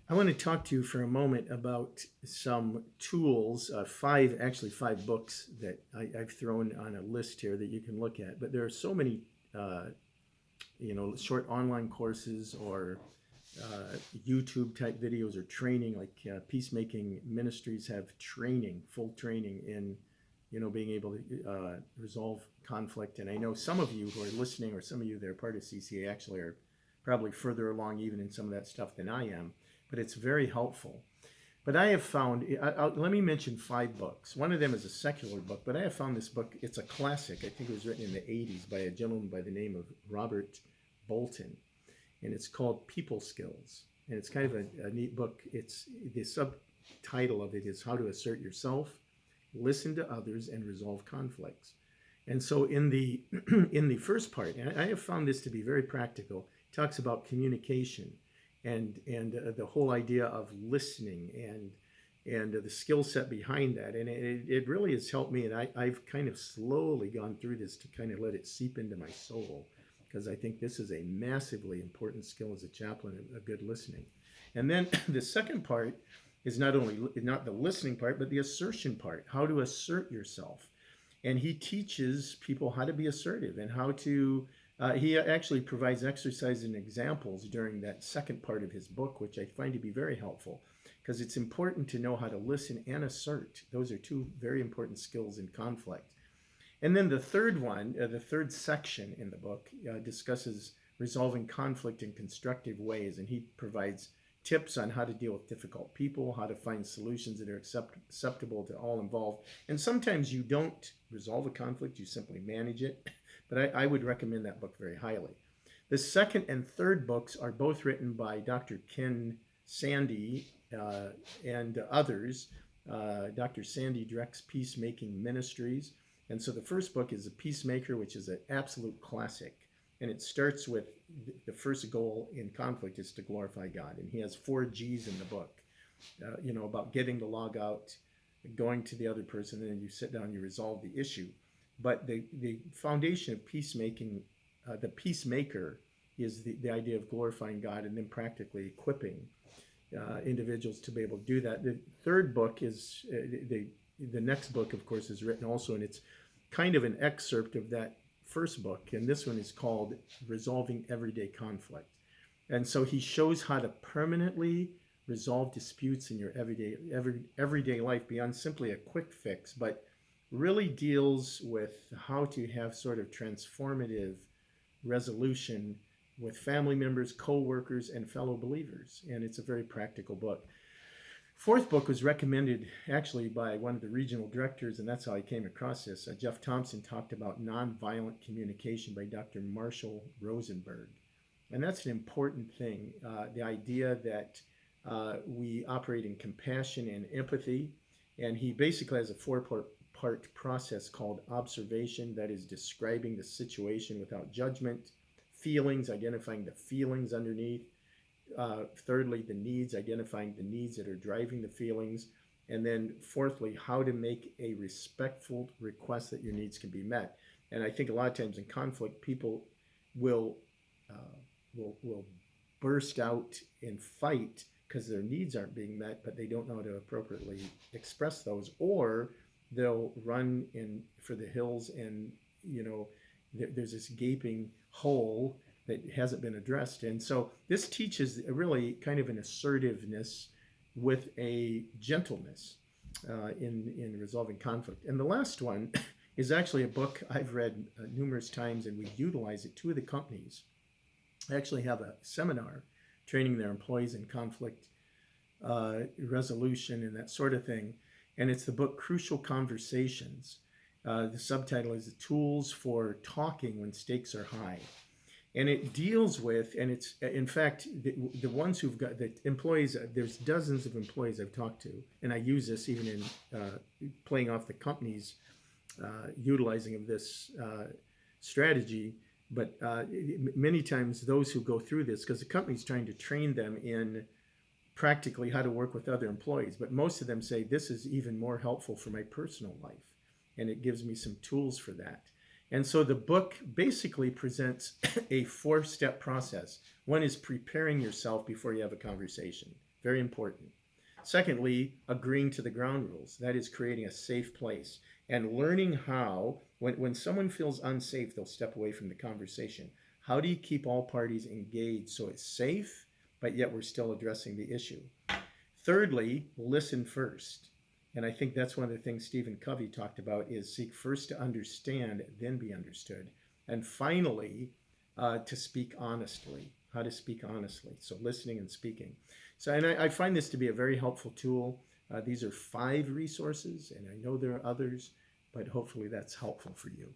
I want to talk to you for a moment about some tools, five books that I've thrown on a list here that you can look at. But there are so many, uh, short online courses or YouTube type videos or training, like Peacemaking Ministries have training, full training in, being able to resolve conflict. And I know some of you who are listening, or some of you that are part of CCA, actually are probably further along even in some of that stuff than I am. But it's very helpful. But I have found, let me mention five books. One of them is a secular book, but I have found this book, it's a classic. I think it was written in the 80s by a gentleman by the name of Robert Bolton, and it's called People Skills. And it's kind of a neat book. It's the subtitle of it is How to Assert Yourself, Listen to Others, and Resolve Conflicts. And so in the in the first part, and I have found this to be very practical, it talks about communication and the whole idea of listening and the skill set behind that. And it really has helped me. And I've kind of slowly gone through this to kind of let it seep into my soul, because I think this is a massively important skill as a chaplain, a good listening. And then the second part is not the listening part, but the assertion part, how to assert yourself. And he teaches people how to be assertive and how to he actually provides exercises and examples during that second part of his book, which I find to be very helpful, because it's important to know how to listen and assert. Those are two very important skills in conflict. And then the third one, the third section in the book, discusses resolving conflict in constructive ways, and he provides tips on how to deal with difficult people, how to find solutions that are acceptable to all involved. And sometimes you don't resolve a conflict, you simply manage it. But I would recommend that book very highly. The second and third books are both written by Dr. Ken Sande and others. Dr. Sande directs Peacemaking Ministries. And so the first book is A Peacemaker, which is an absolute classic. And it starts with the first goal in conflict is to glorify God. And he has 4 G's in the book, about getting the log out, going to the other person, and then you sit down, you resolve the issue. But the foundation of peacemaking, the peacemaker, is the idea of glorifying God and then practically equipping individuals to be able to do that. The third book is the next book, of course, is written also, and it's kind of an excerpt of that first book. And this one is called Resolving Everyday Conflict. And so he shows how to permanently resolve disputes in your everyday life beyond simply a quick fix, but really deals with how to have sort of transformative resolution with family members, co-workers, and fellow believers. And it's a very practical book. Fourth book was recommended actually by one of the regional directors, and that's how I came across this. Jeff Thompson talked about nonviolent communication by Dr. Marshall Rosenberg. And that's an important thing, the idea that we operate in compassion and empathy. And he basically has a four-part process called observation, that is describing the situation without judgment; feelings, identifying the feelings underneath; thirdly, the needs, identifying the needs that are driving the feelings; and then fourthly, how to make a respectful request that your needs can be met. And I think a lot of times in conflict, people will will burst out and fight because their needs aren't being met, but they don't know how to appropriately express those, or they'll run in for the hills, and there's this gaping hole that hasn't been addressed. And so this teaches really kind of an assertiveness with a gentleness in resolving conflict. And the last one is actually a book I've read numerous times, and we utilize it. Two of the companies actually have a seminar training their employees in conflict resolution and that sort of thing. And it's the book Crucial Conversations. The subtitle is The Tools for Talking When Stakes Are High. And it deals with, and it's, in fact, the ones who've got, the employees, there's dozens of employees I've talked to, and I use this even in playing off the company's utilizing of this strategy. But many times those who go through this, because the company's trying to train them in practically how to work with other employees, but most of them say this is even more helpful for my personal life, and it gives me some tools for that. And so the book basically presents a 4-step process. One is preparing yourself before you have a conversation. Very important. Secondly, agreeing to the ground rules. That is creating a safe place and learning how, when someone feels unsafe, they'll step away from the conversation. How do you keep all parties engaged so it's safe, but yet we're still addressing the issue? Thirdly, listen first. And I think that's one of the things Stephen Covey talked about is seek first to understand, then be understood. And finally, to speak honestly, how to speak honestly. So listening and speaking. So, and I find this to be a very helpful tool. These are 5 resources, and I know there are others, but hopefully that's helpful for you.